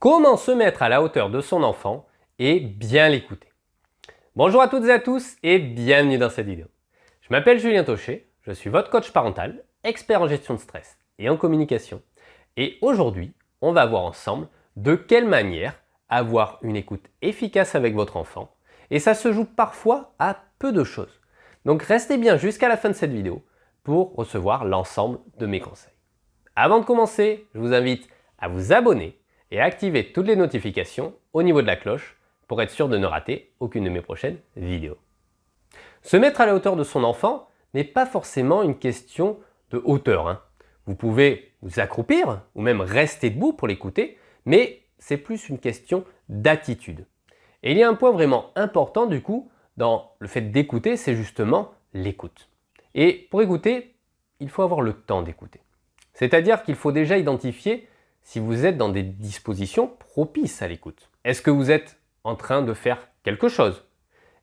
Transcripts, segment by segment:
Comment se mettre à la hauteur de son enfant et bien l'écouter? Bonjour à toutes et à tous et bienvenue dans cette vidéo. Je m'appelle Julien Taucher, je suis votre coach parental, expert en gestion de stress et en communication. Et aujourd'hui, on va voir ensemble de quelle manière avoir une écoute efficace avec votre enfant. Et ça se joue parfois à peu de choses. Donc restez bien jusqu'à la fin de cette vidéo pour recevoir l'ensemble de mes conseils. Avant de commencer, je vous invite à vous abonner et à activer toutes les notifications au niveau de la cloche pour être sûr de ne rater aucune de mes prochaines vidéos. Se mettre à la hauteur de son enfant n'est pas forcément une question de hauteur. Vous pouvez vous accroupir ou même rester debout pour l'écouter, mais c'est plus une question d'attitude. Et il y a un point vraiment important du coup dans le fait d'écouter, c'est justement l'écoute. Et pour écouter, il faut avoir le temps d'écouter. C'est-à-dire qu'il faut déjà identifier si vous êtes dans des dispositions propices à l'écoute. Est-ce que vous êtes en train de faire quelque chose?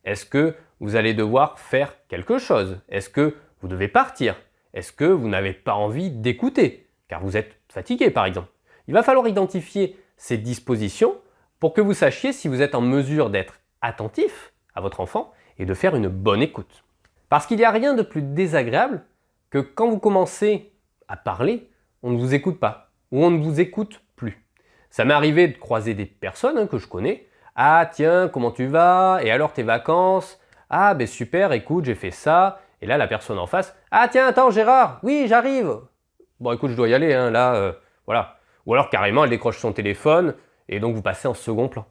Est-ce que vous allez devoir faire quelque chose? Est-ce que vous devez partir? Est-ce que vous n'avez pas envie d'écouter? Car vous êtes fatigué par exemple. Il va falloir identifier ces dispositions pour que vous sachiez si vous êtes en mesure d'être attentif à votre enfant et de faire une bonne écoute. Parce qu'il n'y a rien de plus désagréable que quand vous commencez à parler, on ne vous écoute pas ou on ne vous écoute plus. Ça m'est arrivé de croiser des personnes que je connais. Ah tiens, comment tu vas? Et alors tes vacances? Ah ben super, écoute, j'ai fait ça. Et là la personne en face, ah tiens, attends Gérard, oui j'arrive. Bon écoute, je dois y aller, voilà. Ou alors carrément elle décroche son téléphone et donc vous passez en second plan.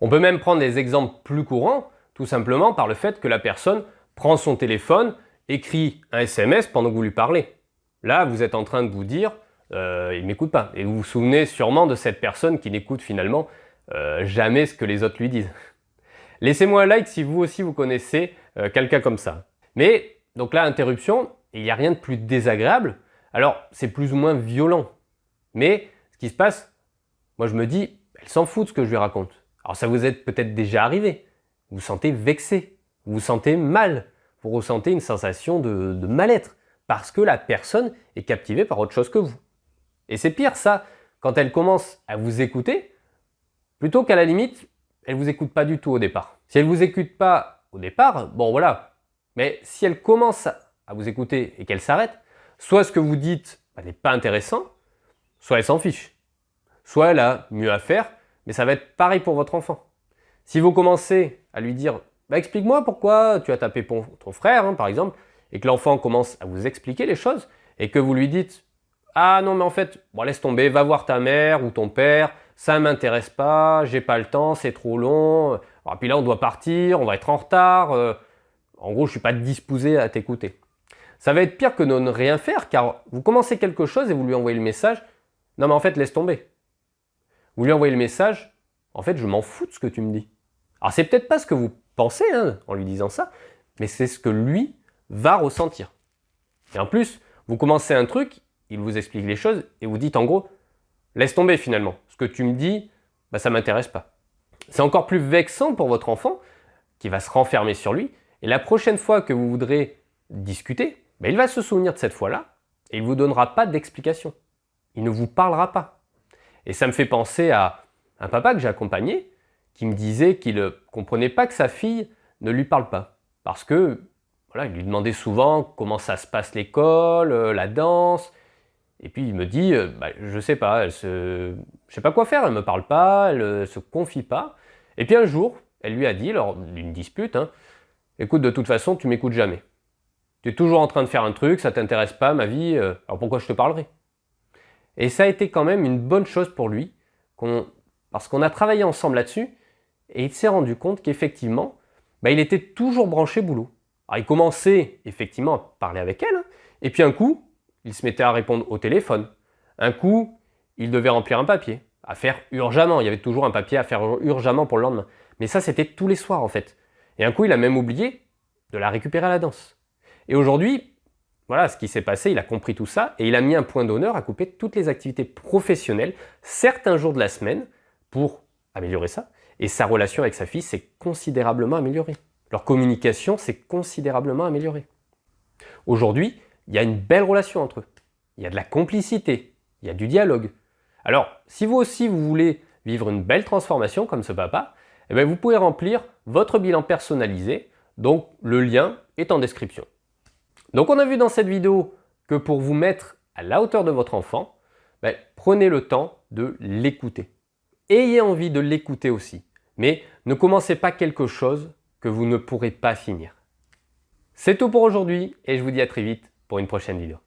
On peut même prendre des exemples plus courants, tout simplement par le fait que la personne prend son téléphone, écrit un SMS pendant que vous lui parlez. Là, vous êtes en train de vous dire, il ne m'écoute pas. Et vous vous souvenez sûrement de cette personne qui n'écoute finalement jamais ce que les autres lui disent. Laissez-moi un like si vous aussi vous connaissez quelqu'un comme ça. Mais, donc là, interruption, il n'y a rien de plus désagréable. Alors, c'est plus ou moins violent. Mais, ce qui se passe, moi je me dis, elle s'en fout de ce que je lui raconte. Alors ça vous est peut-être déjà arrivé. Vous vous sentez vexé, vous vous sentez mal, vous ressentez une sensation de mal-être parce que la personne est captivée par autre chose que vous. Et c'est pire ça, quand elle commence à vous écouter, plutôt qu'à la limite, elle ne vous écoute pas du tout au départ. Si elle ne vous écoute pas au départ, bon voilà. Mais si elle commence à vous écouter et qu'elle s'arrête, soit ce que vous dites n'est pas intéressant, soit elle s'en fiche. Soit elle a mieux à faire, mais ça va être pareil pour votre enfant. Si vous commencez à lui dire « explique-moi pourquoi tu as tapé ton frère par exemple », et que l'enfant commence à vous expliquer les choses, et que vous lui dites « ah non mais en fait, bon, laisse tomber, va voir ta mère ou ton père, ça ne m'intéresse pas, j'ai pas le temps, c'est trop long, puis là on doit partir, on va être en retard, en gros je ne suis pas disposé à t'écouter ». Ça va être pire que de ne rien faire, car vous commencez quelque chose et vous lui envoyez le message « non mais en fait laisse tomber ». Vous lui envoyez le message « en fait je m'en fous de ce que tu me dis ». Alors c'est peut-être pas ce que vous pensez en lui disant ça, mais c'est ce que lui va ressentir. Et en plus, vous commencez un truc, il vous explique les choses et vous dites en gros « laisse tomber finalement, ce que tu me dis, ça ne m'intéresse pas ». C'est encore plus vexant pour votre enfant qui va se renfermer sur lui et la prochaine fois que vous voudrez discuter, il va se souvenir de cette fois-là et il ne vous donnera pas d'explication. Il ne vous parlera pas. Et ça me fait penser à un papa que j'ai accompagné qui me disait qu'il ne comprenait pas que sa fille ne lui parle pas. Parce que, voilà, il lui demandait souvent comment ça se passe l'école, la danse. Et puis il me dit, je sais pas, je sais pas quoi faire, elle me parle pas, elle se confie pas. Et puis un jour, elle lui a dit, lors d'une dispute, écoute, de toute façon, tu m'écoutes jamais. Tu es toujours en train de faire un truc, ça t'intéresse pas, ma vie, alors pourquoi je te parlerai? Et ça a été quand même une bonne chose pour lui, parce qu'on a travaillé ensemble là-dessus, et il s'est rendu compte qu'effectivement, il était toujours branché boulot. Alors il commençait effectivement à parler avec elle, et puis un coup, il se mettait à répondre au téléphone. Un coup, il devait remplir un papier, à faire urgemment. Il y avait toujours un papier à faire urgemment pour le lendemain. Mais ça, c'était tous les soirs en fait. Et un coup, il a même oublié de la récupérer à la danse. Et aujourd'hui, voilà ce qui s'est passé, il a compris tout ça et il a mis un point d'honneur à couper toutes les activités professionnelles, certains jours de la semaine, pour améliorer ça. Et sa relation avec sa fille s'est considérablement améliorée. Leur communication s'est considérablement améliorée. Aujourd'hui, il y a une belle relation entre eux. Il y a de la complicité, il y a du dialogue. Alors, si vous aussi vous voulez vivre une belle transformation comme ce papa, eh bien, vous pouvez remplir votre bilan personnalisé, donc le lien est en description. Donc on a vu dans cette vidéo que pour vous mettre à la hauteur de votre enfant, prenez le temps de l'écouter. Ayez envie de l'écouter aussi, mais ne commencez pas quelque chose que vous ne pourrez pas finir. C'est tout pour aujourd'hui et je vous dis à très vite pour une prochaine vidéo.